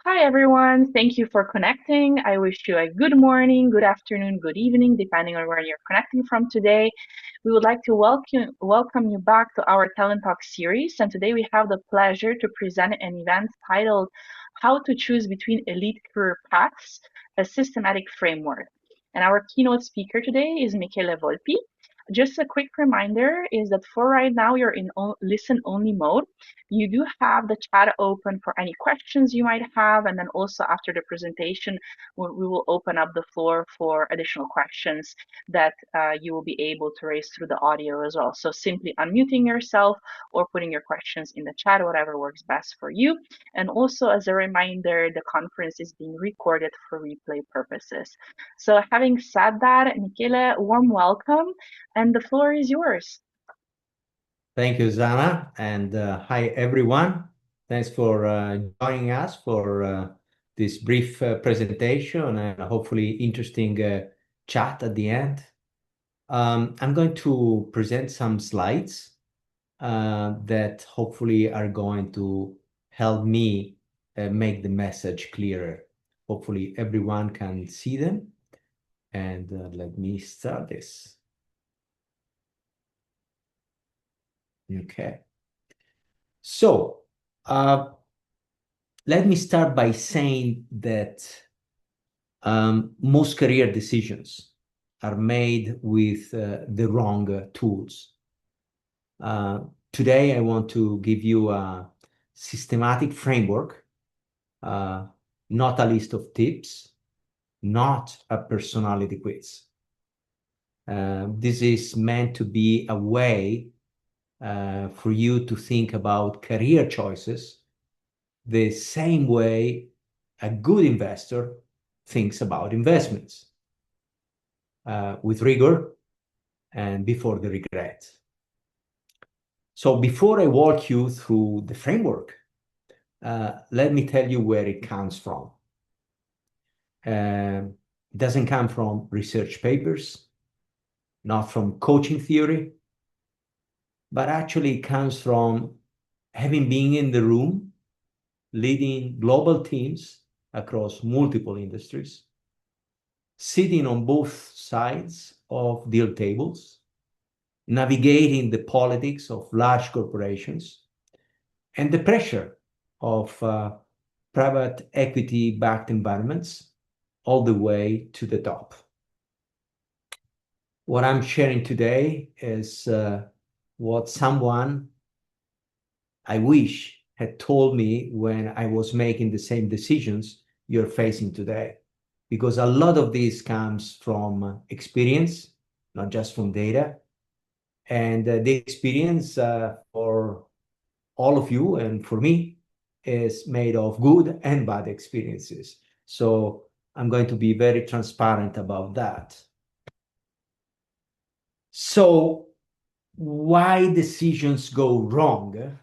Hi, everyone. Thank you for connecting. I wish you a good morning, good afternoon, good evening, depending on where you're connecting from today. We would like to welcome you back to our Talent Talk series. And today we have the pleasure to present an event titled How to Choose Between Elite Career Paths, a Systematic Framework. And our keynote speaker today is Michele Volpi. Just a quick reminder is that for right now, you're in listen only mode. You do have the chat open for any questions you might have, and then also after the presentation, we will open up the floor for additional questions that you will be able to raise through the audio as well. So simply unmuting yourself or putting your questions in the chat, whatever works best for you. And also as a reminder, the conference is being recorded for replay purposes. So having said that, Michele, warm welcome, and the floor is yours. Thank you, Zana, and hi, everyone. Thanks for joining us for this brief presentation and hopefully interesting chat at the end. I'm going to present some slides that hopefully are going to help me make the message clearer. Hopefully everyone can see them. And let me start this. Okay. So, let me start by saying that most career decisions are made with the wrong tools. Today, I want to give you a systematic framework, not a list of tips, not a personality quiz. This is meant to be a way for you to think about career choices the same way a good investor thinks about investments, with rigor and before the regret. So before I walk you through the framework, let me tell you where it comes from. It doesn't come from research papers, not from coaching theory, but actually it comes from having been in the room, leading global teams across multiple industries, sitting on both sides of deal tables, navigating the politics of large corporations, and the pressure of private equity-backed environments all the way to the top. What I'm sharing today is what someone I wish had told me when I was making the same decisions you're facing today. Because a lot of this comes from experience, not just from data. And the experience for all of you and for me is made of good and bad experiences. So I'm going to be very transparent about that. So why decisions go wrong?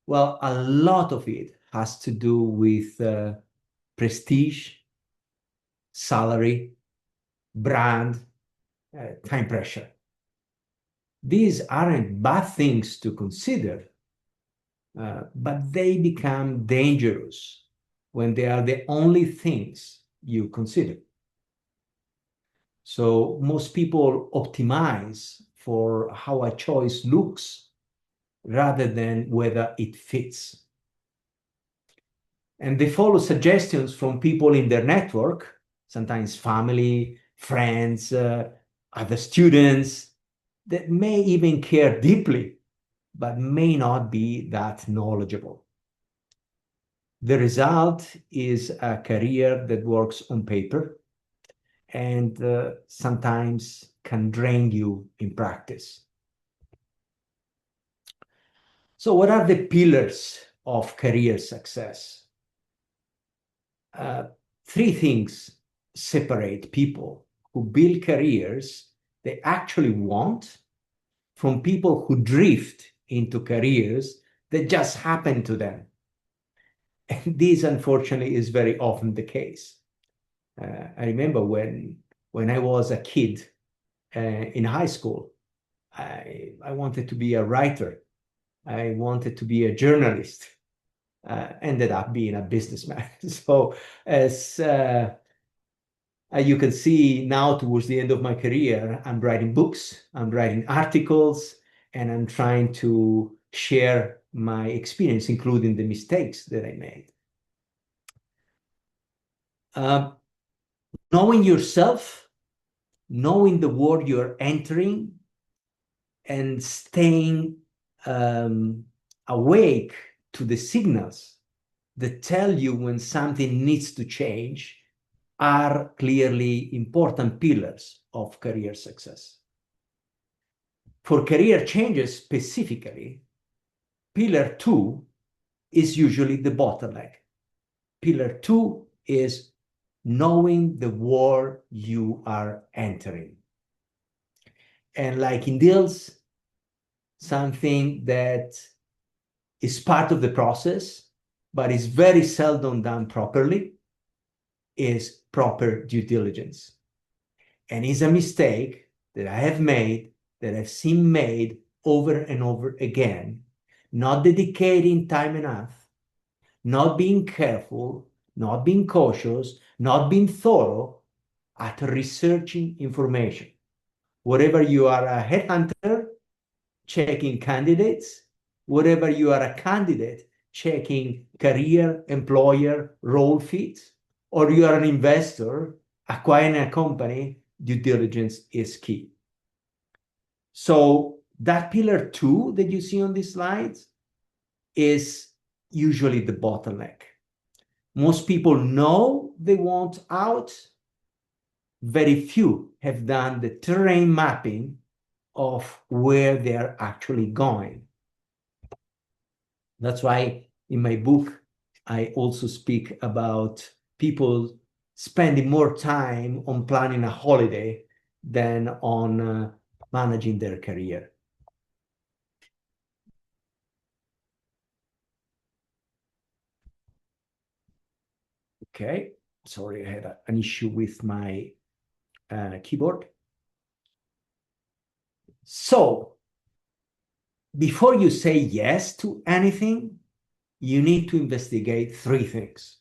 Well, a lot of it has to do with prestige, salary, brand, time pressure. These aren't bad things to consider, but they become dangerous when they are the only things you consider. So most people optimize for how a choice looks rather than whether it fits. And they follow suggestions from people in their network, sometimes family, friends, other students that may even care deeply, but may not be that knowledgeable. The result is a career that works on paper and sometimes can drain you in practice. So what are the pillars of career success? Three things separate people who build careers they actually want from people who drift into careers that just happen to them. And this, unfortunately, is very often the case. I remember when I was a kid in high school, I wanted to be a writer. I wanted to be a journalist. ended up being a businessman. So as you can see now, towards the end of my career, I'm writing books, I'm writing articles, and I'm trying to share my experience, including the mistakes that I made. Knowing yourself, knowing the world you're entering, and staying awake to the signals that tell you when something needs to change are clearly important pillars of career success. For career changes specifically, pillar 2 is usually the bottleneck. Pillar 2 is knowing the world you are entering. And like in deals, something that is part of the process, but is very seldom done properly, is proper due diligence. And it's a mistake that I have made, that I've seen made over and over again, not dedicating time enough, not being careful, not being cautious, not being thorough at researching information. Whatever you are a headhunter, checking candidates, whatever you are a candidate, checking career, employer, role fit, or you are an investor acquiring a company, due diligence is key. So that pillar 2 that you see on these slides is usually the bottleneck. Most people know they want out. Very few have done the terrain mapping of where they're actually going. That's why in my book, I also speak about people spending more time on planning a holiday than on managing their career. Okay, sorry, I had an issue with my keyboard. So before you say yes to anything, you need to investigate 3 things.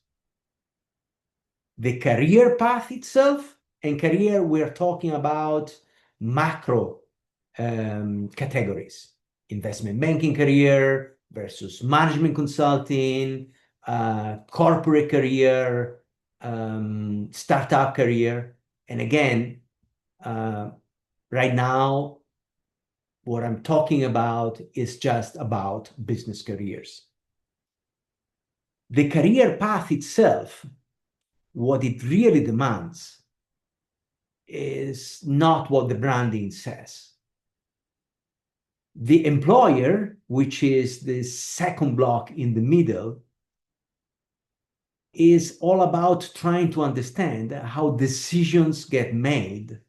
The career path itself, and career, we're talking about macro categories: investment banking career versus management consulting, corporate career, startup career. And again, right now, what I'm talking about is just about business careers. The career path itself, what it really demands, is not what the branding says. The employer, which is the second block in the middle, is all about trying to understand how decisions get made,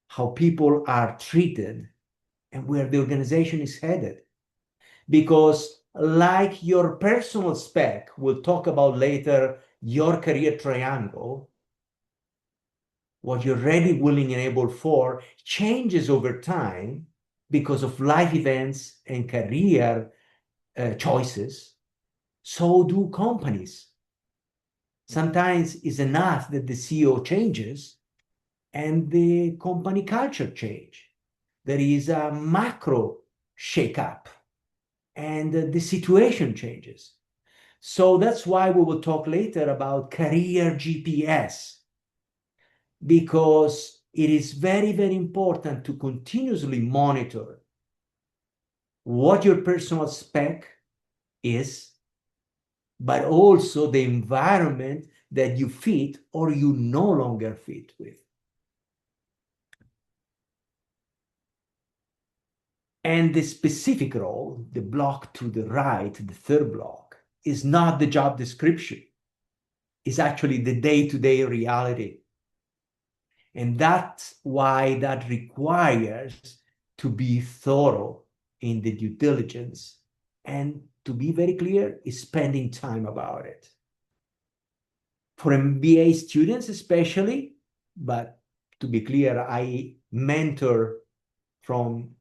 how people are treated, and where the organization is headed. Because like your personal spec, we'll talk about later, your career triangle, what you're ready, willing, and able for changes over time because of life events and career choices. So do companies. Sometimes it's enough that the CEO changes and the company culture change. There is a macro shakeup and the situation changes. So that's why we will talk later about career GPS, because it is very, very important to continuously monitor what your personal spec is, but also the environment that you fit or you no longer fit with. And the specific role, the block to the right, the third block, is not the job description. It's actually the day-to-day reality. And that's why that requires to be thorough in the due diligence, and to be very clear, is spending time about it. For MBA students especially, but to be clear, I mentor from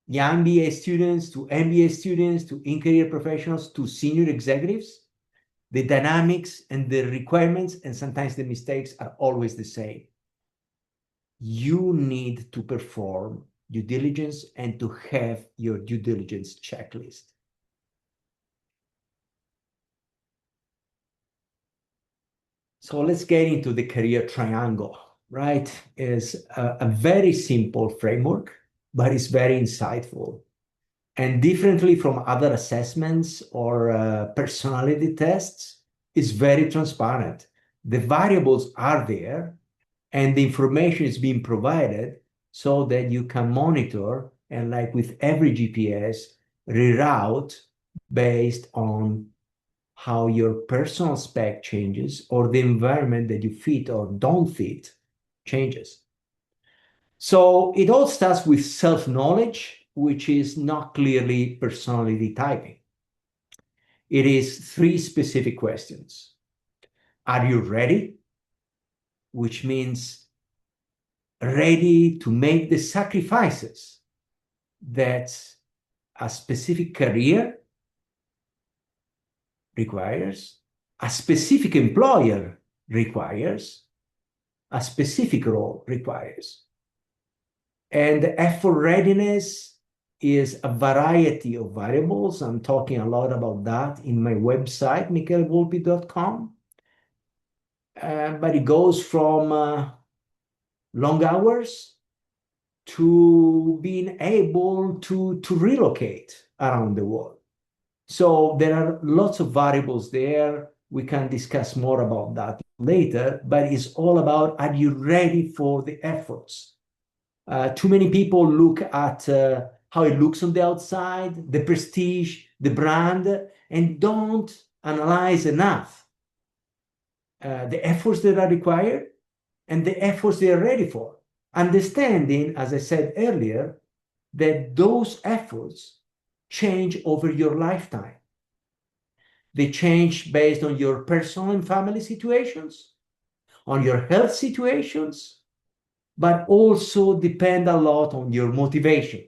young BA students to MBA students to in-career professionals to senior executives, the dynamics and the requirements and sometimes the mistakes are always the same. You need to perform due diligence and to have your due diligence checklist. So let's get into the career triangle, right? It's a very simple framework, but it's very insightful. And differently from other assessments or personality tests, it's very transparent. The variables are there and the information is being provided so that you can monitor and, like with every GPS, reroute based on how your personal spec changes or the environment that you fit or don't fit changes. So it all starts with self-knowledge, which is not clearly personality typing. It is three specific questions. Are you ready? Which means ready to make the sacrifices that a specific career requires, a specific employer requires, a specific role requires. And effort readiness is a variety of variables. I'm talking a lot about that in my website, michelevolpi.com. But it goes from long hours to being able to relocate around the world. So there are lots of variables there. We can discuss more about that later, but it's all about, are you ready for the efforts? Too many people look at how it looks on the outside, the prestige, the brand, and don't analyze enough the efforts that are required and the efforts they are ready for. Understanding, as I said earlier, that those efforts change over your lifetime. They change based on your personal and family situations, on your health situations, but also depend a lot on your motivation,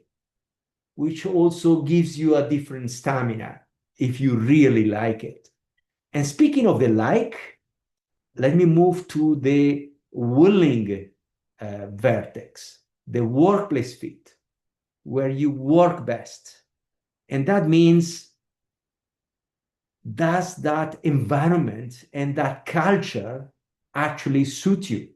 which also gives you a different stamina if you really like it. And speaking of the like, let me move to the willing vertex, the workplace fit, where you work best. And that means, does that environment and that culture actually suit you?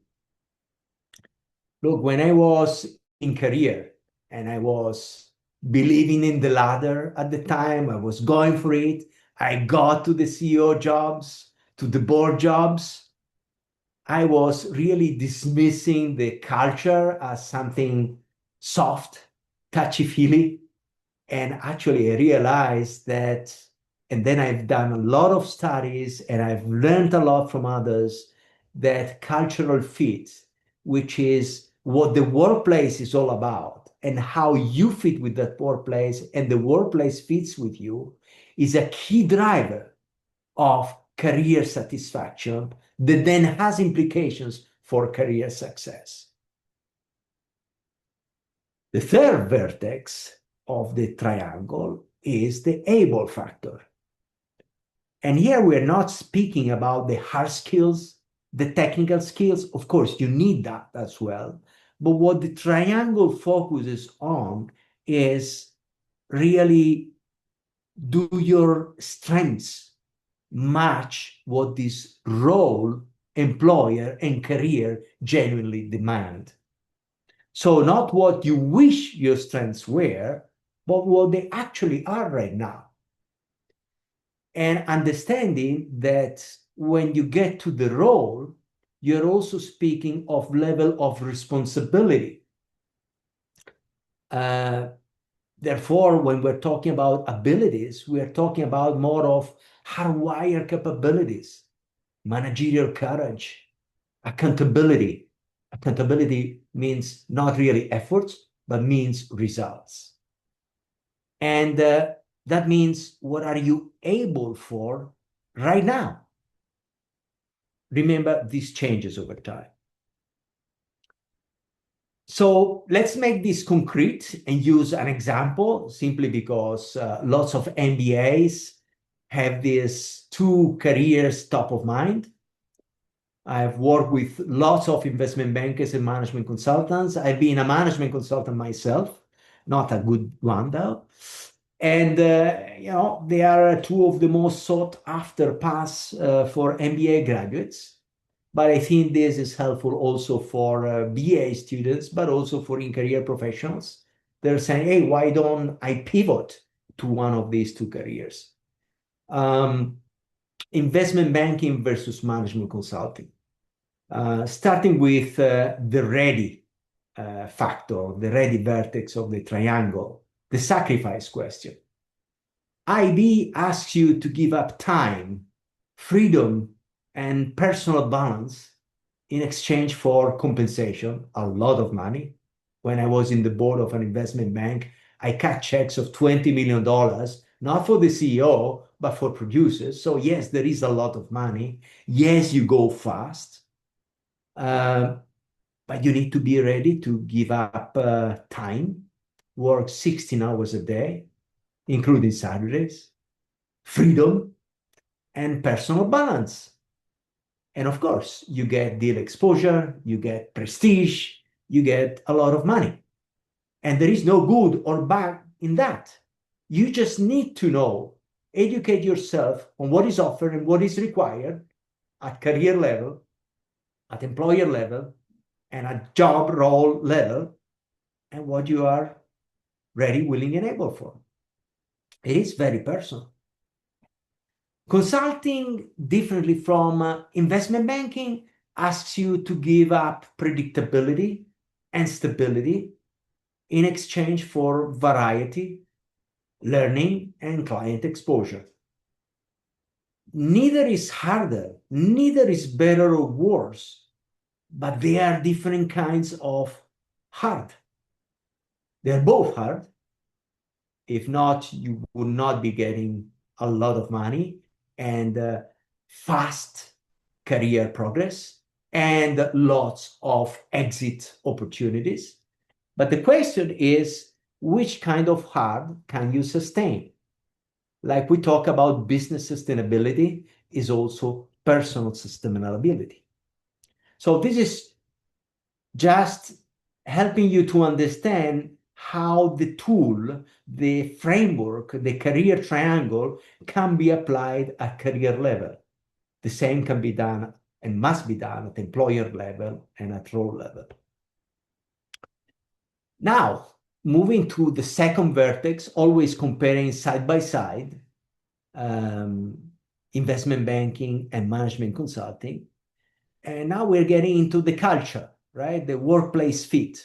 Look, when I was in career and I was believing in the ladder at the time, I was going for it. I got to the CEO jobs, to the board jobs. I was really dismissing the culture as something soft, touchy-feely. And actually, I realized that, and then I've done a lot of studies and I've learned a lot from others, that cultural fit, which is what the workplace is all about and how you fit with that workplace and the workplace fits with you, is a key driver of career satisfaction that then has implications for career success. The third vertex of the triangle is the able factor. And here we're not speaking about the hard skills, the technical skills. Of course, you need that as well. But what the triangle focuses on is really, do your strengths match what this role, employer, and career genuinely demand? So not what you wish your strengths were, but what they actually are right now. And understanding that when you get to the role, you're also speaking of level of responsibility. Therefore, when we're talking about abilities, we're talking about more of hardwired capabilities, managerial courage, accountability. Accountability means not really efforts, but means results. And that means, what are you able for right now? Remember, this changes over time. So let's make this concrete and use an example simply because lots of MBAs have these two careers top of mind. I've worked with lots of investment bankers and management consultants. I've been a management consultant myself, not a good one though. And they are two of the most sought after paths for MBA graduates. But I think this is helpful also for BA students, but also for in-career professionals. They're saying, hey, why don't I pivot to one of these two careers? Investment banking versus management consulting. Starting with the ready factor, the ready vertex of the triangle, the sacrifice question. IB asks you to give up time, freedom, and personal balance in exchange for compensation, a lot of money. When I was in the board of an investment bank, I cut checks of $20 million, not for the CEO, but for producers. So yes, there is a lot of money. Yes, you go fast, but you need to be ready to give up time, work 16 hours a day, including Saturdays, freedom, and personal balance. And of course, you get deal exposure, you get prestige, you get a lot of money. And there is no good or bad in that. You just need to know, educate yourself on what is offered and what is required at career level, at employer level, and at job role level, and what you are ready, willing, and able for. It is very personal. Consulting, differently from investment banking, asks you to give up predictability and stability in exchange for variety, learning, and client exposure. Neither is harder, neither is better or worse, but they are different kinds of hard. They're both hard. If not, you would not be getting a lot of money and fast career progress and lots of exit opportunities. But the question is, which kind of hard can you sustain? Like we talk about business sustainability is also personal sustainability. So this is just helping you to understand how the tool, the framework, the career triangle can be applied at career level. The same can be done and must be done at employer level and at role level. Now, moving to the second vertex, always comparing side by side, investment banking and management consulting. And now we're getting into the culture, right? The workplace fit.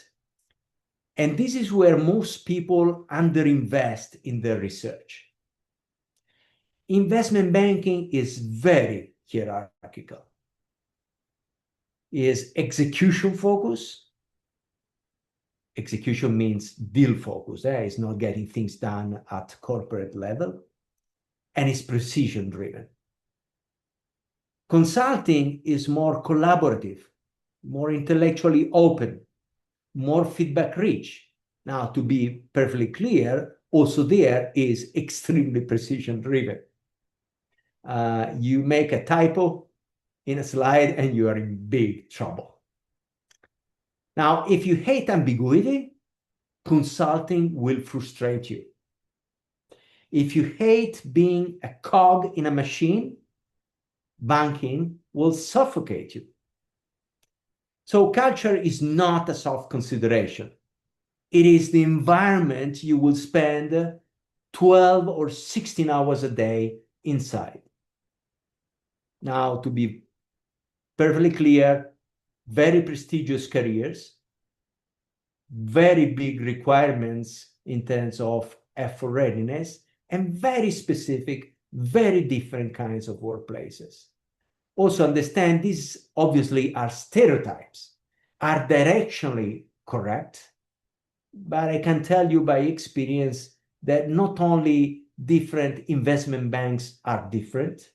And this is where most people underinvest in their research. Investment banking is very hierarchical. Is execution focus. Execution means deal focus. It's not getting things done at corporate level. And it's precision driven. Consulting is more collaborative, more intellectually open, more feedback rich. Now, to be perfectly clear, also there is extremely precision driven. You make a typo in a slide and you are in big trouble. Now, if you hate ambiguity, consulting will frustrate you. If you hate being a cog in a machine, banking will suffocate you. So culture is not a soft consideration. It is the environment you will spend 12 or 16 hours a day inside. Now, to be perfectly clear, very prestigious careers, very big requirements in terms of effort readiness, and very specific, very different kinds of workplaces. Also understand these obviously are stereotypes, are directionally correct, but I can tell you by experience that not only different investment banks are different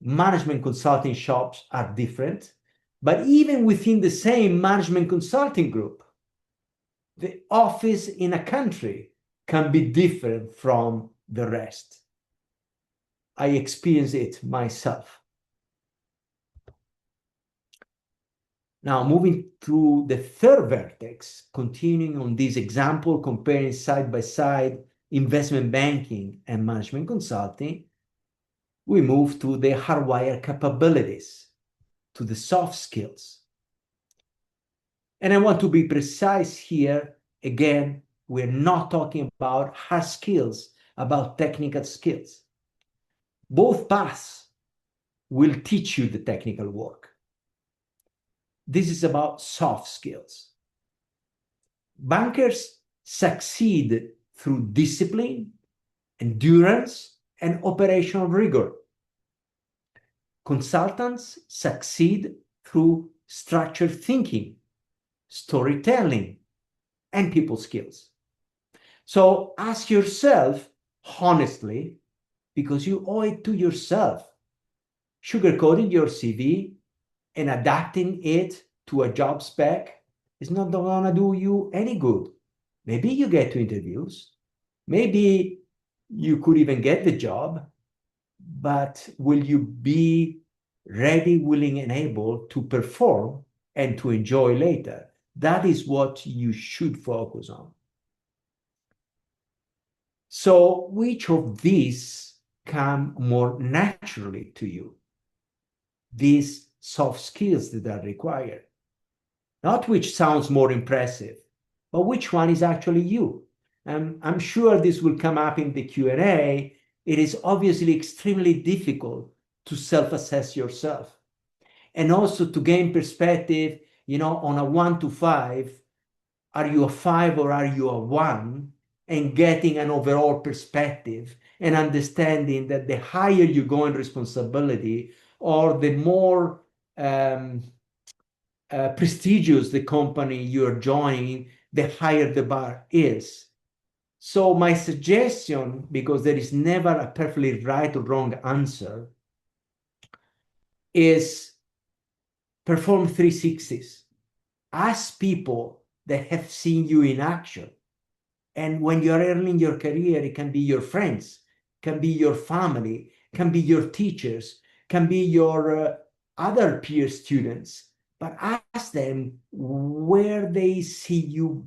management consulting shops are different, But even within the same management consulting group, the office in a country can be different from the rest. I experience it myself. Now, moving to the third vertex, continuing on this example, comparing side by side investment banking and management consulting, we move to the hardwired capabilities, to the soft skills. And I want to be precise here. Again, we're not talking about hard skills, about technical skills. Both paths will teach you the technical work. This is about soft skills. Bankers succeed through discipline, endurance, and operational rigor. Consultants succeed through structured thinking, storytelling, and people skills. So ask yourself honestly, because you owe it to yourself, sugarcoating your CV and adapting it to a job spec is not going to do you any good. Maybe you get to interviews. Maybe you could even get the job, but will you be ready, willing, and able to perform and to enjoy later? That is what you should focus on. So which of these come more naturally to you? These soft skills that are required. Not which sounds more impressive, but which one is actually you. I'm sure this will come up in the Q&A. It is obviously extremely difficult to self-assess yourself and also to gain perspective, on a 1 to 5, are you a 5 or are you a 1? And getting an overall perspective and understanding that the higher you go in responsibility or the more prestigious the company you're joining, the higher the bar is. So my suggestion, because there is never a perfectly right or wrong answer, is perform 360s. Ask people that have seen you in action. And when you're early in your career, it can be your friends, can be your family, can be your teachers, can be your other peer students. But ask them where they see you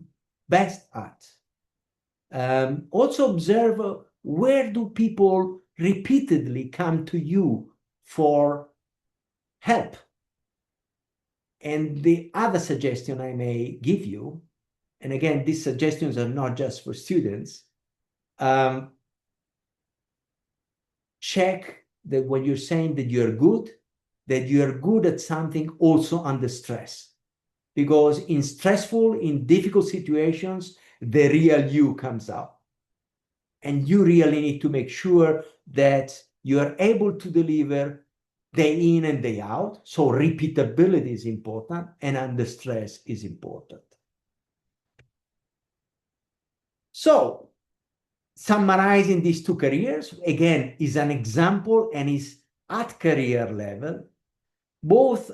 best at. Also observe where do people repeatedly come to you for help. And the other suggestion I may give you, and again, these suggestions are not just for students, check that when you're saying that you're good at something also under stress. Because in stressful, in difficult situations, the real you comes out. And you really need to make sure that you are able to deliver day in and day out. So repeatability is important, and under stress is important. So summarizing these two careers, again, is an example and is at career level. Both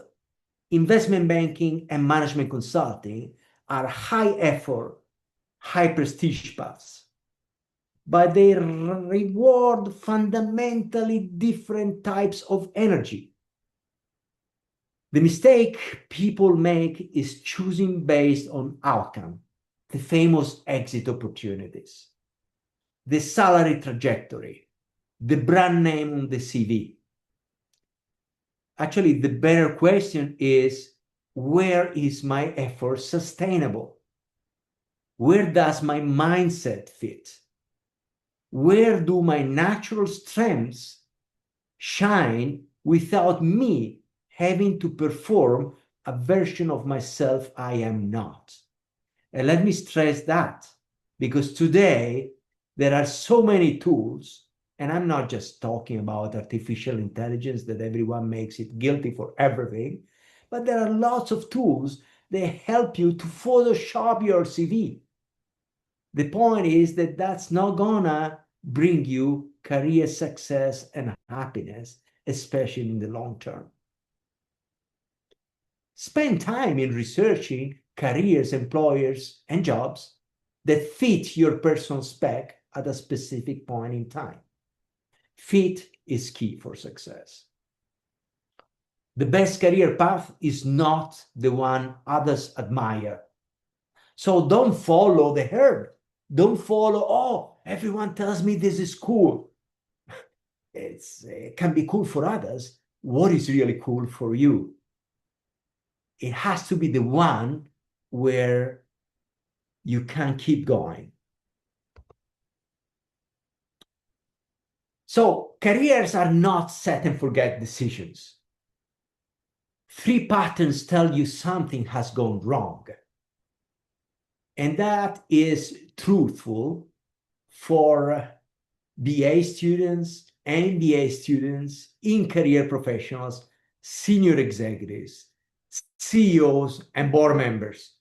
investment banking and management consulting are high effort, high prestige paths, but they reward fundamentally different types of energy. The mistake people make is choosing based on outcome, the famous exit opportunities, the salary trajectory, the brand name on the CV. Actually, the better question is, where is my effort sustainable? Where does my mindset fit? Where do my natural strengths shine without me having to perform a version of myself I am not? And let me stress that, because today there are so many tools, and I'm not just talking about artificial intelligence that everyone makes it guilty for everything, but there are lots of tools that help you to Photoshop your CV. The point is that that's not gonna bring you career success and happiness, especially in the long term. Spend time in researching careers, employers, and jobs that fit your personal spec at a specific point in time. Fit is key for success. The best career path is not the one others admire. So don't follow the herd. Don't follow, oh, everyone tells me this is cool. It can be cool for others. What is really cool for you? It has to be the one where you can keep going. So careers are not set and forget decisions. 3 patterns tell you something has gone wrong. And that is truthful for BA students, MBA students, in-career professionals, senior executives, CEOs, and board members.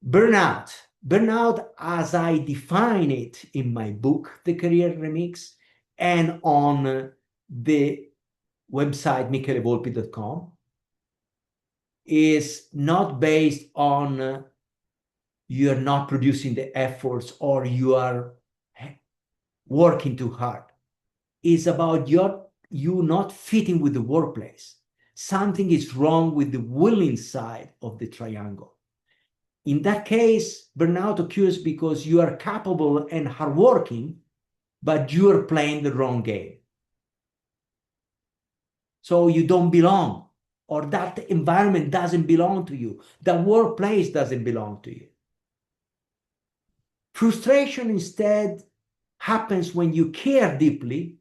Burnout. Burnout, as I define it in my book, The Career Remix, and on the website michelevolpi.com, is not based on you're not producing the efforts or you are working too hard. It's about you not fitting with the workplace. Something is wrong with the willing side of the triangle. In that case, burnout occurs because you are capable and hardworking, but you are playing the wrong game. So you don't belong, or that environment doesn't belong to you. The workplace doesn't belong to you. Frustration instead happens when you care deeply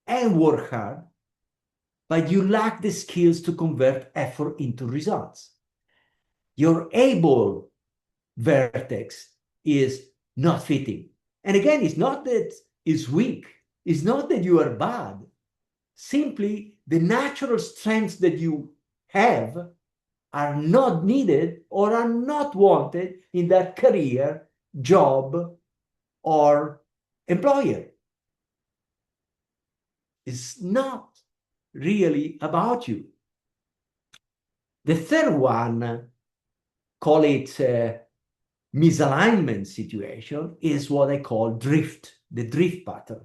and work hard, but you lack the skills to convert effort into results. Your able vertex is not fitting. And again, it's not that it's weak. It's not that you are bad. Simply the natural strengths that you have are not needed or are not wanted in that career, job, or employer. It's not really about you. The third one, call it misalignment situation, is what I call drift, the drift pattern.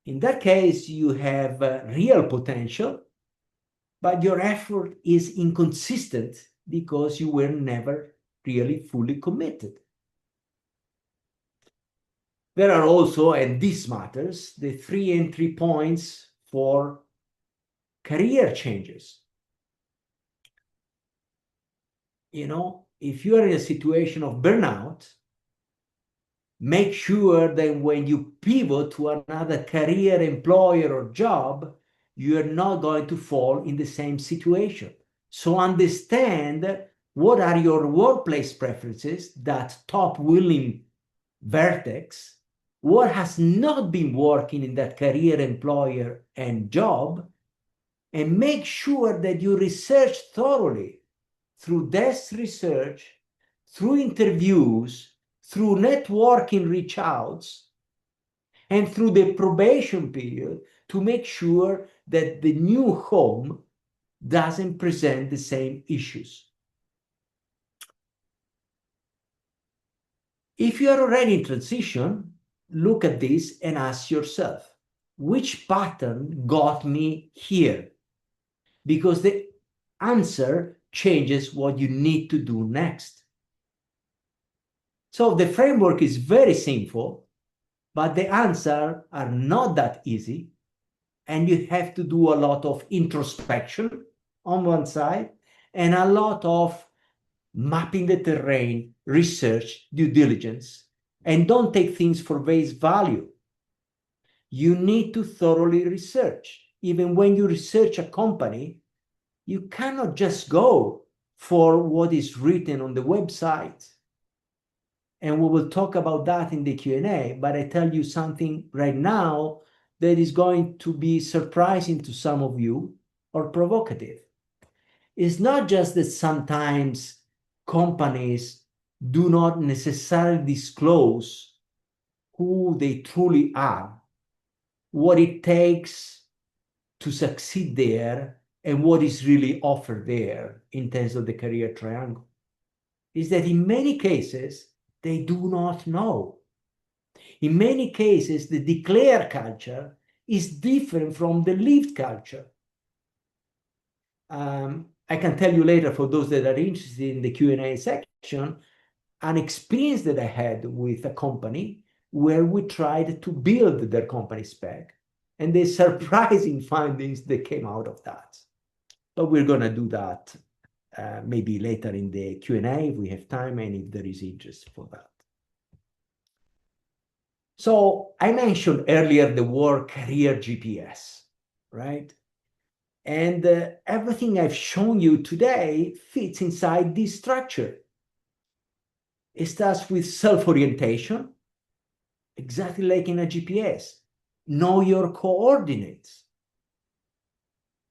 In that case, you have real potential, but your effort is inconsistent because you were never really fully committed. There are also, and this matters, the 3 entry points for career changes. You know, if you are in a situation of burnout, make sure that when you pivot to another career, employer, or job, you are not going to fall in the same situation. So understand what are your workplace preferences, that top willing vertex, what has not been working in that career, employer, and job, and make sure that you research thoroughly through desk research, through interviews, through networking reach outs, and through the probation period to make sure that the new home doesn't present the same issues. If you are already in transition, look at this and ask yourself, which pattern got me here? Because the answer changes what you need to do next. So the framework is very simple, but the answers are not that easy. And you have to do a lot of introspection on one side and a lot of mapping the terrain, research, due diligence, and don't take things for face value. You need to thoroughly research. Even when you research a company, you cannot just go for what is written on the website. And we will talk about that in the Q&A, but I tell you something right now that is going to be surprising to some of you or provocative. It's not just that sometimes companies do not necessarily disclose who they truly are, what it takes to succeed there, and what is really offered there in terms of the career triangle is that in many cases, they do not know. In many cases, the declared culture is different from the lived culture. I can tell you later, for those that are interested in the Q&A section, an experience that I had with a company where we tried to build their company spec, and the surprising findings that came out of that. But we're going to do that maybe later in the Q&A if we have time and if there is interest for that. So I mentioned earlier the word career GPS, right? And everything I've shown you today fits inside this structure. It starts with self-orientation, exactly like in a GPS. Know your coordinates.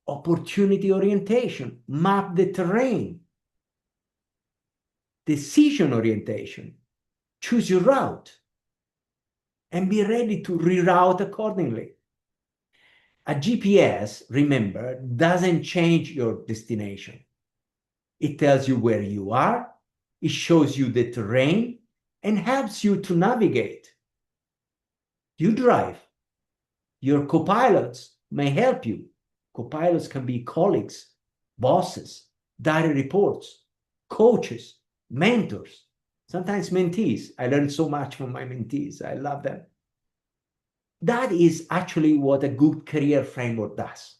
Opportunity orientation, map the terrain. Decision orientation, choose your route and be ready to reroute accordingly. A GPS, remember, doesn't change your destination. It tells you where you are, it shows you the terrain, and helps you to navigate. You drive. Your co-pilots may help you. Co-pilots can be colleagues, bosses, direct reports, coaches, mentors, sometimes mentees. I learned so much from my mentees. I love them. That is actually what a good career framework does.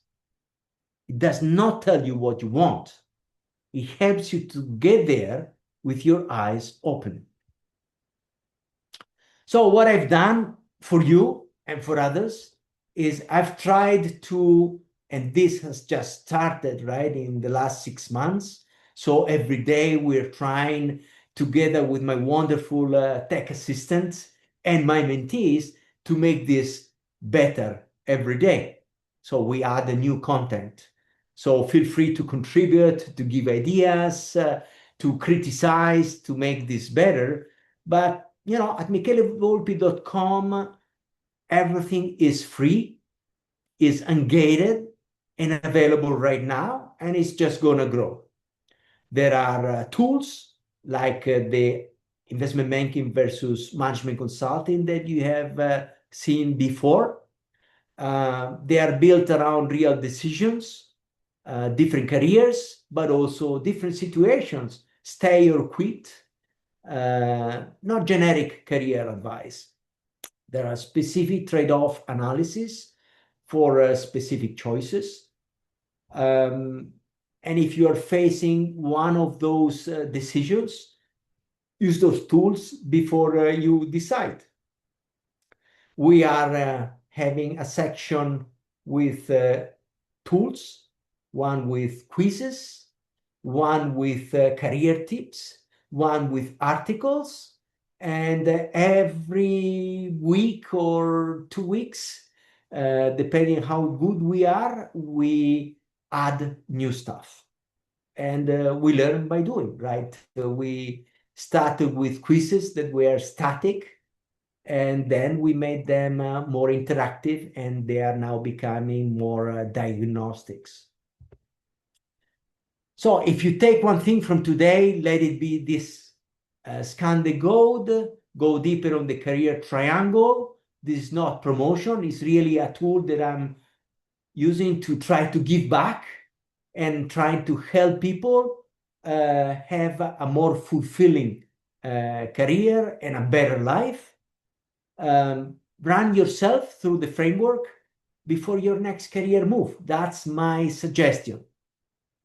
It does not tell you what you want. It helps you to get there with your eyes open. So what I've done for you and for others is I've tried to, and this has just started, right, in the last 6 months. So every day we're trying, together with my wonderful tech assistants and my mentees, to make this better every day. So we add a new content. So feel free to contribute, to give ideas, to criticize, to make this better. But at michelevolpi.com, everything is free, is ungated, and available right now, and it's just going to grow. There are tools like the investment banking versus management consulting that you have seen before. They are built around real decisions, different careers, but also different situations, stay or quit. Not generic career advice. There are specific trade-off analysis for specific choices. And if you are facing one of those decisions, use those tools before you decide. We are having a section with tools, one with quizzes, one with career tips, one with articles, and every week or 2 weeks, depending how good we are, we add new stuff. And we learn by doing, right? We started with quizzes that were static, and then we made them more interactive, and they are now becoming more diagnostics. So if you take one thing from today, let it be this. Scan the code, go deeper on the career triangle. This is not promotion. It's really a tool that I'm using to try to give back and trying to help people have a more fulfilling career and a better life. Run yourself through the framework before your next career move. That's my suggestion.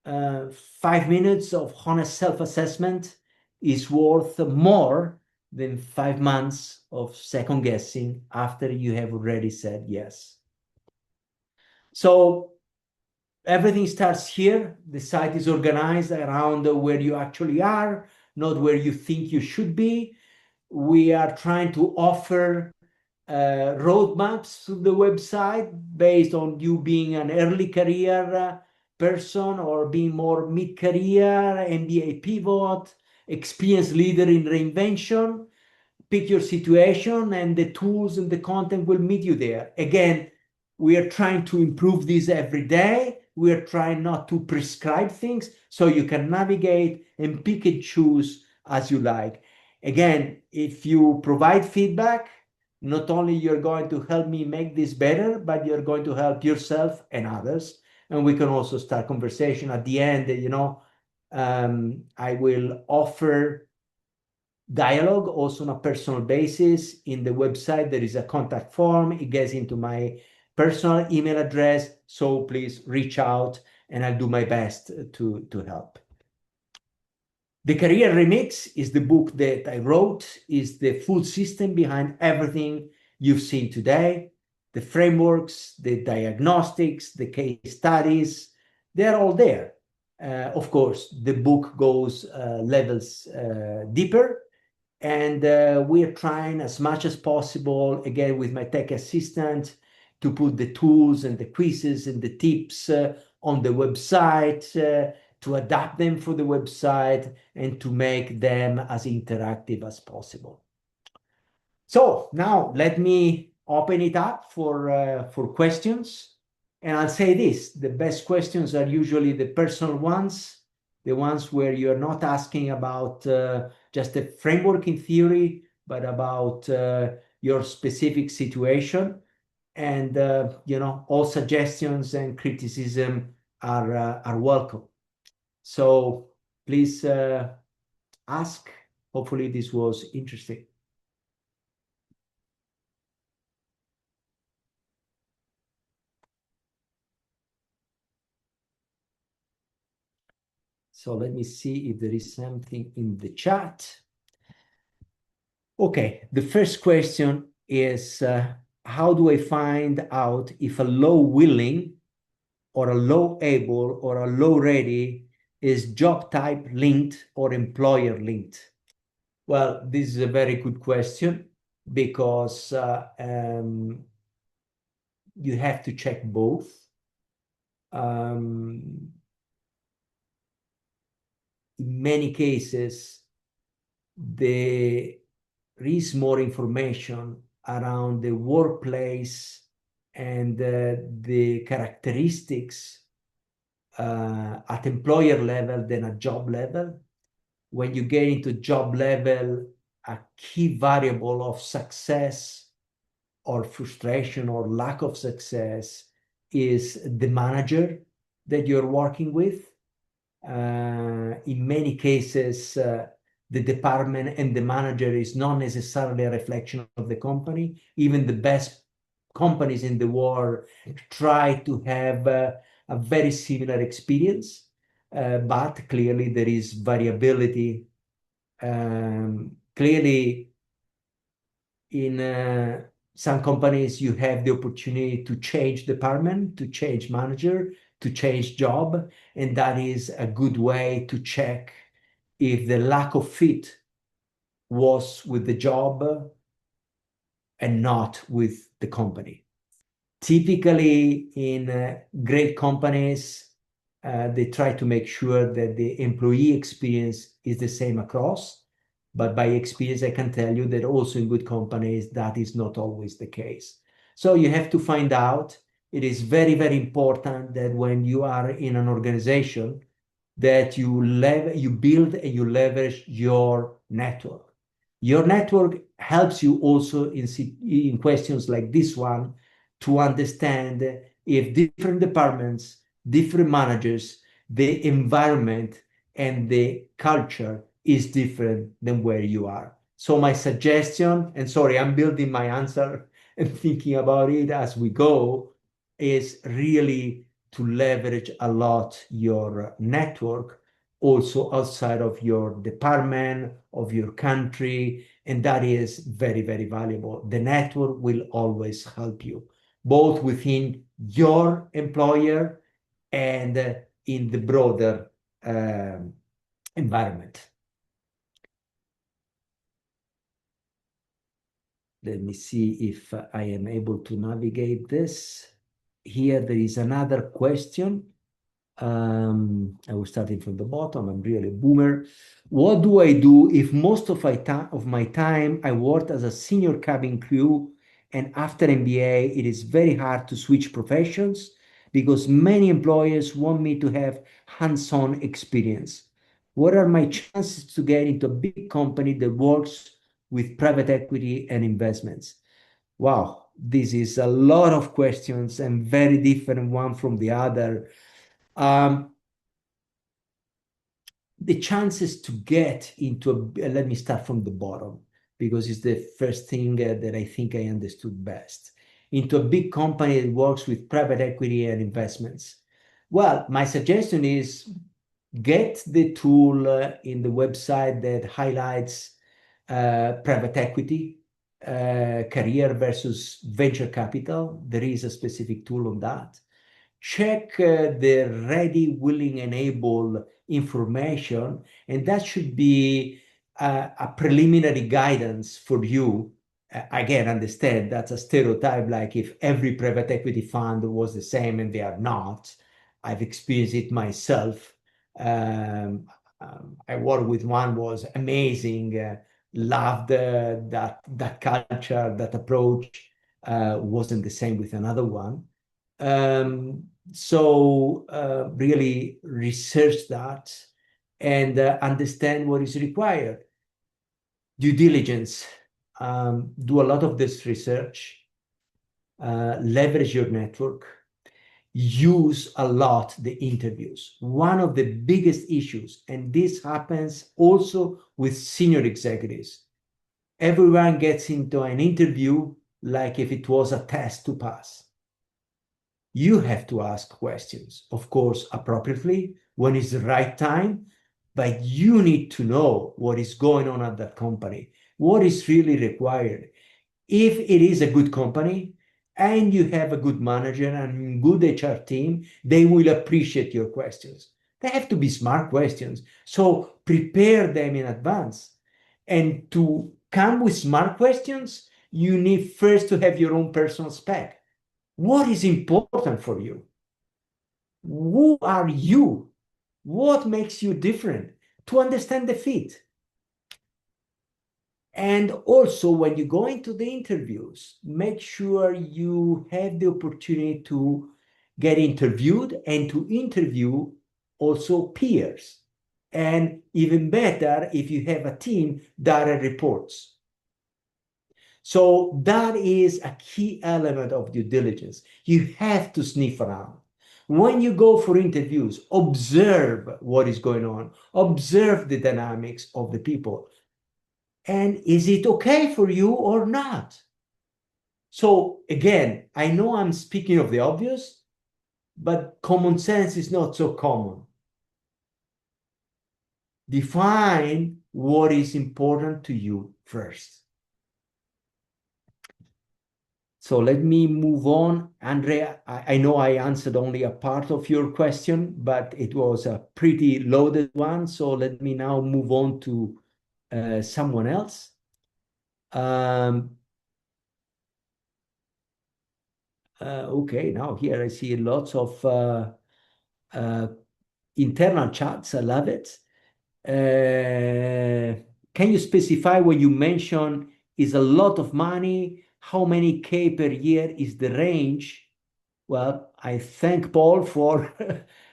5 minutes of honest self-assessment is worth more than 5 months of second guessing after you have already said yes. So everything starts here. The site is organized around where you actually are, not where you think you should be. We are trying to offer roadmaps to the website based on you being an early career person or being more mid-career, MBA pivot, experienced leader in reinvention. Pick your situation and the tools and the content will meet you there. Again, we are trying to improve this every day. we are trying not to prescribe things so you can navigate and pick and choose as you like. Again, if you provide feedback, not only you're going to help me make this better, but you're going to help yourself and others. And we can also start conversation at the end, I will offer dialogue also on a personal basis. In the website, there is a contact form. It gets into my personal email address. So please reach out and I'll do my best to help. The Career Remix is the book that I wrote, is the full system behind everything you've seen today. The frameworks, the diagnostics, the case studies, they're all there. Of course, the book goes levels deeper, and we are trying as much as possible, again, with my tech assistant, to put the tools and the quizzes and the tips on the website, to adapt them for the website, and to make them as interactive as possible. So now let me open it up for questions. And I'll say this, the best questions are usually the personal ones, the ones where you're not asking about just a framework in theory, but about your specific situation. And all suggestions and criticism are welcome. So please ask. Hopefully this was interesting. So let me see if there is something in the chat. Okay, the first question is, how do I find out if a low willing or a low able or a low ready is job type linked or employer linked? Well, this is a very good question because you have to check both. In many cases, there is more information around the workplace and the characteristics at employer level than at job level. When you get into job level, a key variable of success or frustration or lack of success is the manager that you're working with. In many cases, the department and the manager is not necessarily a reflection of the company. Even the best companies in the world try to have a very similar experience, but clearly there is variability. Clearly, in some companies, you have the opportunity to change department, to change manager, to change job, and that is a good way to check if the lack of fit was with the job and not with the company. Typically, in great companies, they try to make sure that the employee experience is the same across. But by experience, I can tell you that also in good companies, that is not always the case. So you have to find out. It is very, very important that when you are in an organization, that you build and you leverage your network. Your network helps you also in questions like this one to understand if different departments, different managers, the environment and the culture is different than where you are. So my suggestion, and sorry, I'm building my answer and thinking about it as we go, is really to leverage a lot your network also outside of your department, of your country, and that is very, very valuable. The network will always help you, both within your employer and in the broader environment. Let me see if I am able to navigate this. Here there is another question. I was starting from the bottom. I'm really a boomer. What do I do if most of my time I worked as a senior cabin crew, and after MBA, it is very hard to switch professions because many employers want me to have hands-on experience. What are my chances to get into a big company that works with private equity and investments? Wow, this is a lot of questions and very different one from the other. Um, the chances to get into let me start from the bottom because it's the first thing that I think I understood best. Into a big company that works with private equity and investments. Well, my suggestion is get the tool in the website that highlights private equity, career versus venture capital. There is a specific tool on that. Check the ready, willing, and able information, and that should be a preliminary guidance for you. Again, understand that's a stereotype, like if every private equity fund was the same, and they are not. I've experienced it myself. Um, I worked with one, was amazing, loved that culture, that approach. Wasn't the same with another one. So really research that and understand what is required. Due diligence. Do a lot of this research. Leverage your network. Use a lot the interviews. One of the biggest issues, and this happens also with senior executives. Everyone gets into an interview like if it was a test to pass. You have to ask questions, of course, appropriately when it's the right time, but you need to know what is going on at that company, what is really required. If it is a good company and you have a good manager and good HR team, they will appreciate your questions. They have to be smart questions. So prepare them in advance. And to come with smart questions, you need first to have your own personal spec. What is important for you? Who are you? What makes you different? To understand the fit. And also, when you go into the interviews, make sure you have the opportunity to get interviewed and to interview also peers. And even better, if you have a team, direct reports. So that is a key element of due diligence. You have to sniff around. When you go for interviews, observe what is going on, observe the dynamics of the people. And is it okay for you or not? So again, I know I'm speaking of the obvious, but common sense is not so common. Define what is important to you first. So let me move on. Andrea, I know I answered only a part of your question, but it was a pretty loaded one. So let me now move on to someone else. Um, okay, now here I see lots of uh, internal chats. I love it. Can you specify when you mention is a lot of money? How many K per year is the range? Well, I thank Paul for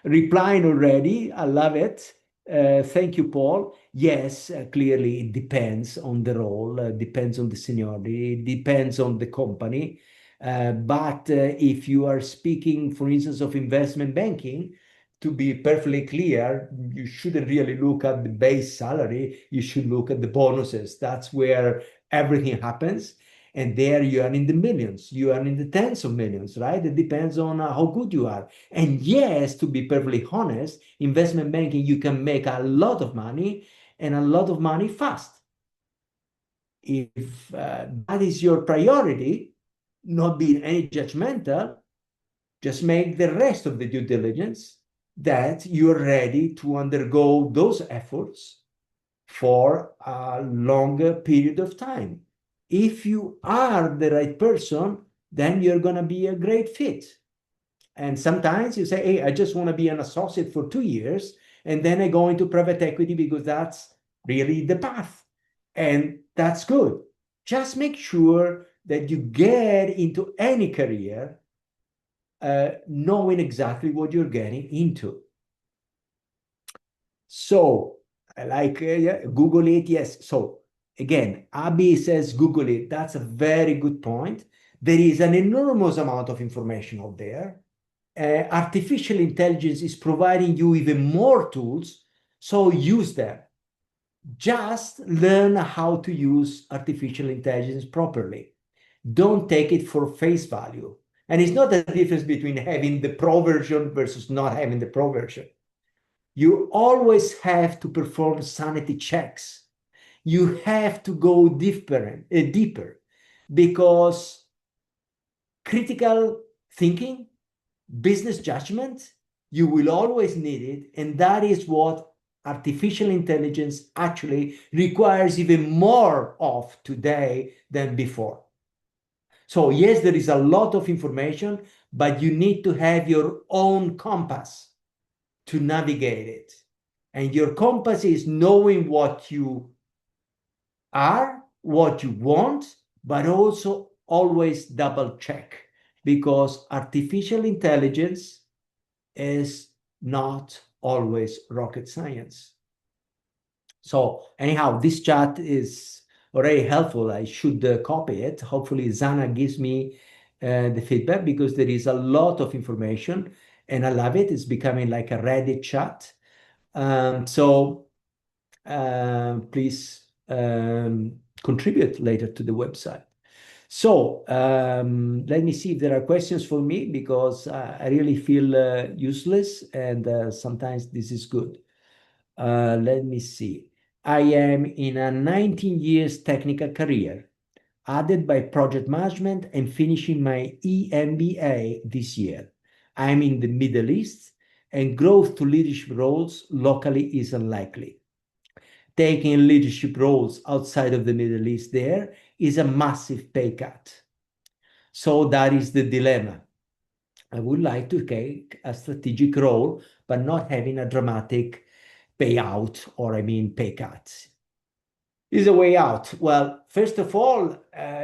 replying already. I love it. Thank you, Paul. Yes, clearly it depends on the role, depends on the seniority, depends on the company. But if you are speaking, for instance, of investment banking, to be perfectly clear, you shouldn't really look at the base salary. You should look at the bonuses. That's where everything happens. And there you are in the millions, you are in the tens of millions, right? It depends on how good you are. And yes, to be perfectly honest, investment banking, you can make a lot of money and a lot of money fast. If that is your priority, not being any judgmental, just make the rest of the due diligence that you're ready to undergo those efforts for a longer period of time. If you are the right person, then you're going to be a great fit. And sometimes you say, hey, I just want to be an associate for 2 years, and then I go into private equity because that's really the path. And that's good. Just make sure that you get into any career knowing exactly what you're getting into. So, like yeah, Google it, yes. So again, Abby says Google it. That's a very good point. There is an enormous amount of information out there. Artificial intelligence is providing you even more tools, so use them. Just learn how to use artificial intelligence properly. Don't take it for face value. And it's not a difference between having the pro version versus not having the pro version. You always have to perform sanity checks. You have to go deeper because critical thinking, business judgment, you will always need it. And that is what artificial intelligence actually requires even more of today than before. So, yes, there is a lot of information, but you need to have your own compass to navigate it. And your compass is knowing what you are, what you want, but also always double check because artificial intelligence is not always rocket science. So anyhow, this chat is already helpful. I should copy it. Hopefully Zana gives me the feedback because there is a lot of information and I love it. It's becoming like a Reddit chat. So please contribute later to the website. So let me see if there are questions for me because I really feel useless and sometimes this is good. Let me see. I am in a 19 years technical career, added by project management and finishing my EMBA this year. I'm in the Middle East and growth to leadership roles locally is unlikely. Taking leadership roles outside of the Middle East there is a massive pay cut. So that is the dilemma. I would like to take a strategic role, but not having a dramatic payout or, I mean, pay cuts. Is a way out? Well, first of all,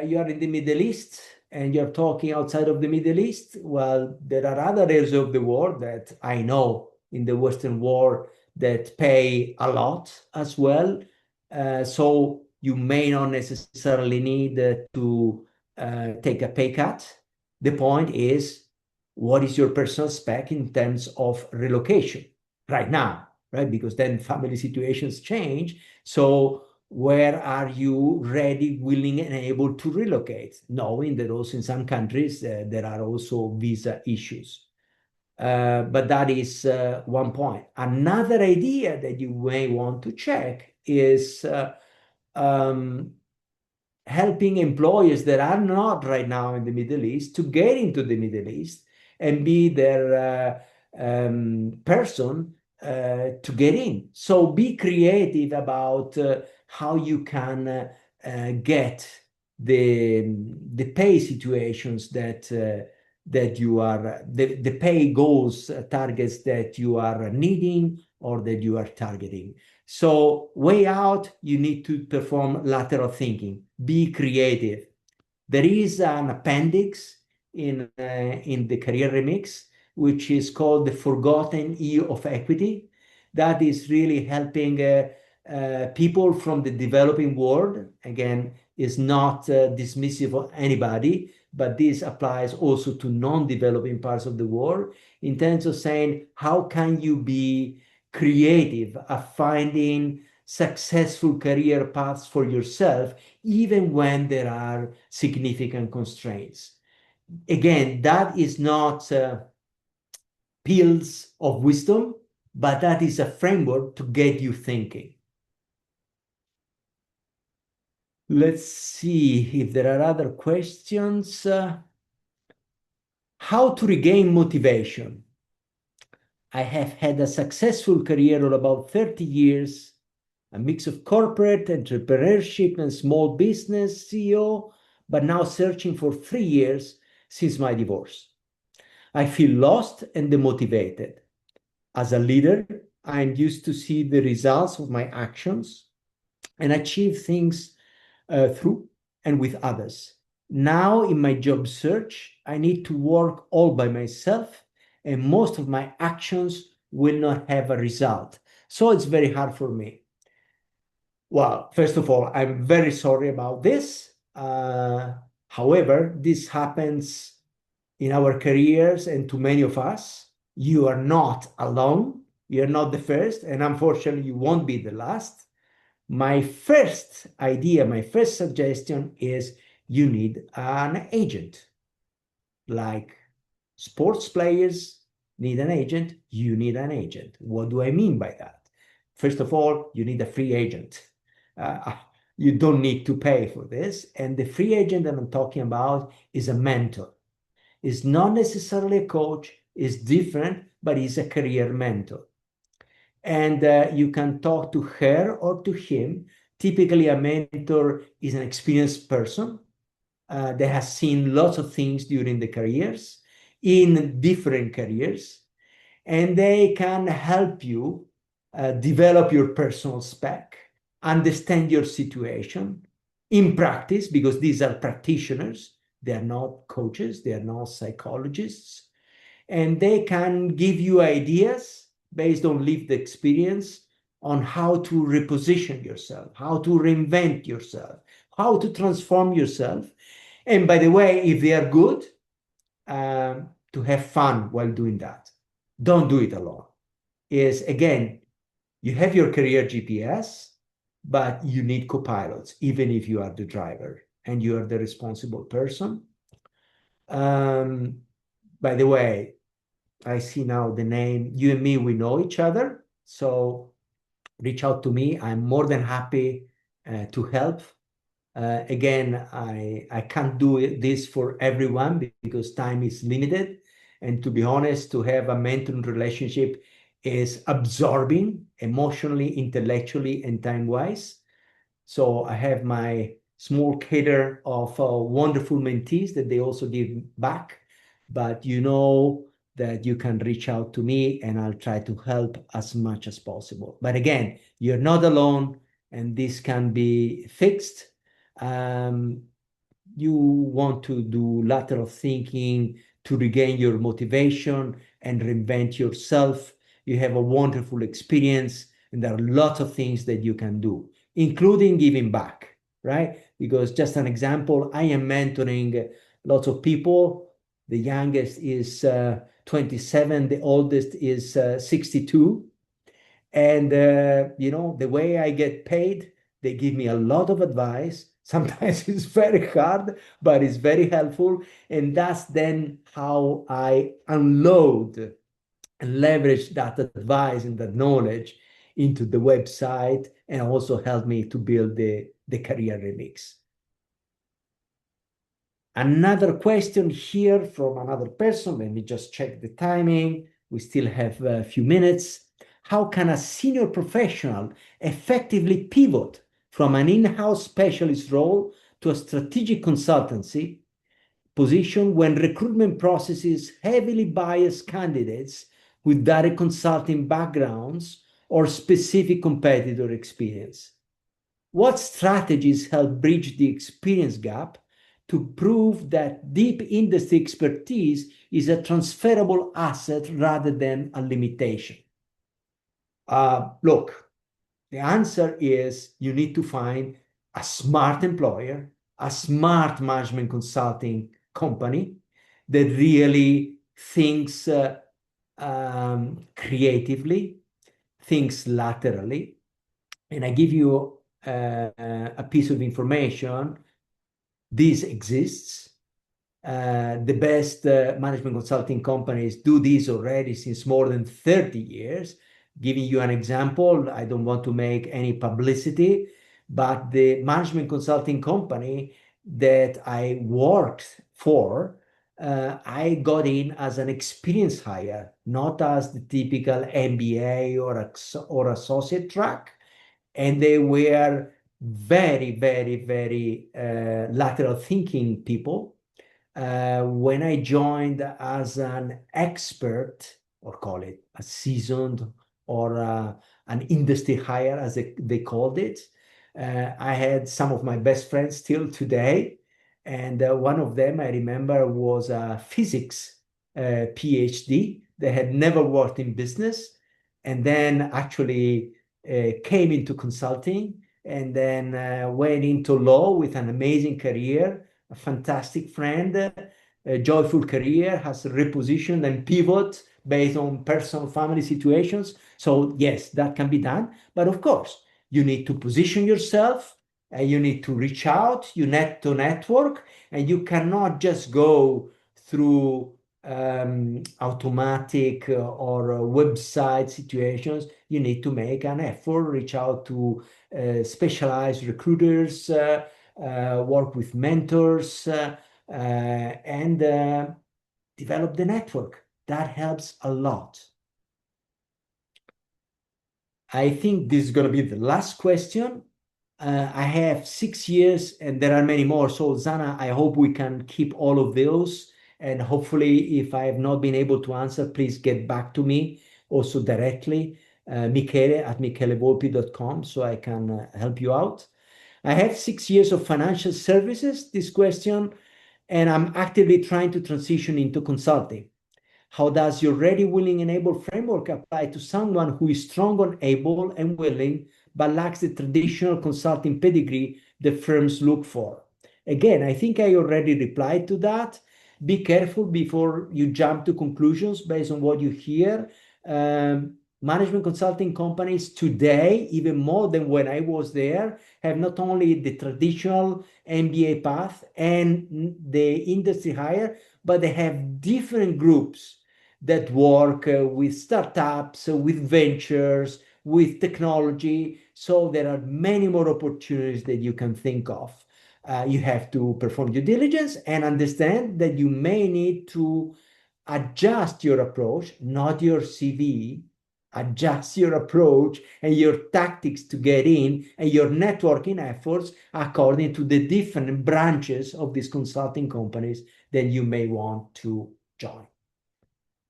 you are in the Middle East and you're talking outside of the Middle East. Well, there are other areas of the world that I know in the Western world that pay a lot as well. So you may not necessarily need to take a pay cut. The point is, what is your personal spec in terms of relocation right now, right? Because then family situations change. So where are you ready, willing, and able to relocate? Knowing that also in some countries there are also visa issues. But that is one point. Another idea that you may want to check is um, helping employers that are not right now in the Middle East to get into the Middle East and be their person to get in. So be creative about how you can get the pay situations that you are the pay goals targets that you are needing or that you are targeting. So way out, you need to perform lateral thinking. Be creative. There is an appendix in the career remix, which is called the Forgotten E of Equity. That is really helping people from the developing world. Again, is not dismissive of anybody, but this applies also to non-developing parts of the world in terms of saying, how can you be creative at finding successful career paths for yourself, even when there are significant constraints. Again, that is not pills of wisdom, but that is a framework to get you thinking. Let's see if there are other questions. How to regain motivation? I have had a successful career of about 30 years, a mix of corporate entrepreneurship and small business CEO, but now searching for 3 years since my divorce. I feel lost and demotivated. As a leader, I'm used to see the results of my actions and achieve things through and with others. Now, in my job search, I need to work all by myself, and most of my actions will not have a result. So it's very hard for me. Well, first of all, I'm very sorry about this. However, this happens in our careers and to many of us. You are not alone. You're not the first, and unfortunately, you won't be the last. My first idea, my first suggestion is you need an agent. Like sports players need an agent, you need an agent. What do I mean by that? First of all, you need a free agent. Uh, you don't need to pay for this. And the free agent that I'm talking about is a mentor. It's not necessarily a coach, it's different, but he's a career mentor. And you can talk to her or to him. Typically, a mentor is an experienced person that has seen lots of things during the careers in different careers, and they can help you develop your personal spec, understand your situation in practice, because these are practitioners. They are not coaches, they are not psychologists, and they can give you ideas based on lived experience on how to reposition yourself, how to reinvent yourself, how to transform yourself. And by the way, if they are good, to have fun while doing that. Don't do it alone. Is again, you have your career GPS, but you need co-pilots, even if you are the driver and you are the responsible person. Um, by the way, I see now the name. You and me, we know each other. So reach out to me. I'm more than happy to help. Again, I can't do this for everyone because time is limited. And to be honest, to have a mentoring relationship is absorbing emotionally, intellectually, and time-wise. So I have my small cater of wonderful mentees that they also give back. But you know that you can reach out to me and I'll try to help as much as possible. But again, you're not alone and this can be fixed. Um, you want to do lateral thinking to regain your motivation and reinvent yourself. You have a wonderful experience, and there are lots of things that you can do, including giving back, right? Because just an example, I am mentoring lots of people. The youngest is 27, the oldest is 62. And the way I get paid, they give me a lot of advice. Sometimes it's very hard, but it's very helpful. And that's then how I unload and leverage that advice and that knowledge into the website, and also help me to build the career remix. Another question here from another person. Let me just check the timing. We still have a few minutes. How can a senior professional effectively pivot from an in-house specialist role to a strategic consultancy position when recruitment processes heavily bias candidates with direct consulting backgrounds or specific competitor experience? What strategies help bridge the experience gap to prove that deep industry expertise is a transferable asset rather than a limitation? Look, the answer is you need to find a smart employer, a smart management consulting company that really thinks creatively, thinks laterally. And I give you a piece of information. This exists. The best management consulting companies do this already since more than 30 years. Giving you an example, I don't want to make any publicity, but the management consulting company that I worked for, I got in as an experienced hire, not as the typical MBA or associate track. And they were very, very, very lateral thinking people. When I joined as an expert, or call it a seasoned or an industry hire, as they called it, I had some of my best friends still today. And one of them I remember was a physics PhD. They had never worked in business and then actually came into consulting and then went into law with an amazing career, a fantastic friend, a joyful career, has repositioned and pivot based on personal family situations. So yes, that can be done. But of course, you need to position yourself, you need to reach out, you need to network, and you cannot just go through automatic or website situations. You need to make an effort, reach out to specialized recruiters, work with mentors, and develop the network. That helps a lot. I think this is going to be the last question. I have 6 years and there are many more. So, Zana, I hope we can keep all of those. And hopefully, if I have not been able to answer, please get back to me also directly, Michele at michelevolpi.com, so I can help you out. I have 6 years of financial services, this question, and I'm actively trying to transition into consulting. How does your ready, willing, and able framework apply to someone who is strong on able and willing, but lacks the traditional consulting pedigree the firms look for? Again, I think I already replied to that. Be careful before you jump to conclusions based on what you hear. Management consulting companies today, even more than when I was there, have not only the traditional MBA path and the industry hire, but they have different groups that work with startups, with ventures, with technology. So there are many more opportunities that you can think of. You have to perform due diligence and understand that you may need to adjust your approach, not your CV, adjust your approach and your tactics to get in and your networking efforts according to the different branches of these consulting companies that you may want to join.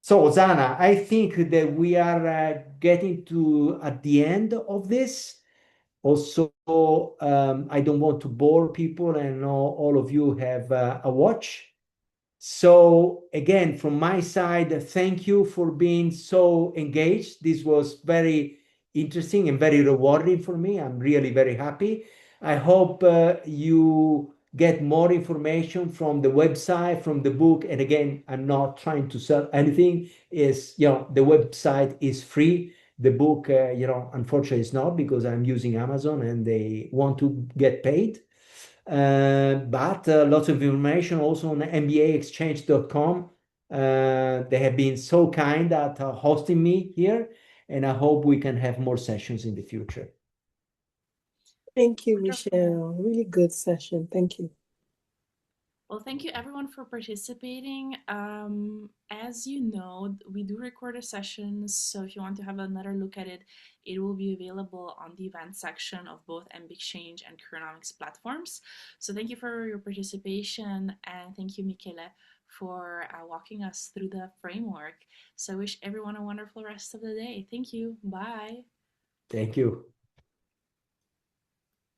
So, Zana, I think that we are getting to at the end of this. Also, I don't want to bore people, and I know all of you have a watch. So again, from my side, thank you for being so engaged. This was very interesting and very rewarding for me. I'm really very happy. I hope you get more information from the website, from the book. And again, I'm not trying to sell anything. Is the website is free. The book, unfortunately, is not because I'm using Amazon and they want to get paid. But lots of information also on mbaexchange.com. They have been so kind at hosting me here, and I hope we can have more sessions in the future. Thank you, Wonderful. Michelle. Really good session. Thank you. Well, thank you everyone for participating. As you know, we do record a session, so if you want to have another look at it, it will be available on the event section of both MBExchange and Curonomics platforms. So thank you for your participation, and thank you, Michele, for walking us through the framework. So I wish everyone a wonderful rest of the day. Thank you. Bye. Thank you.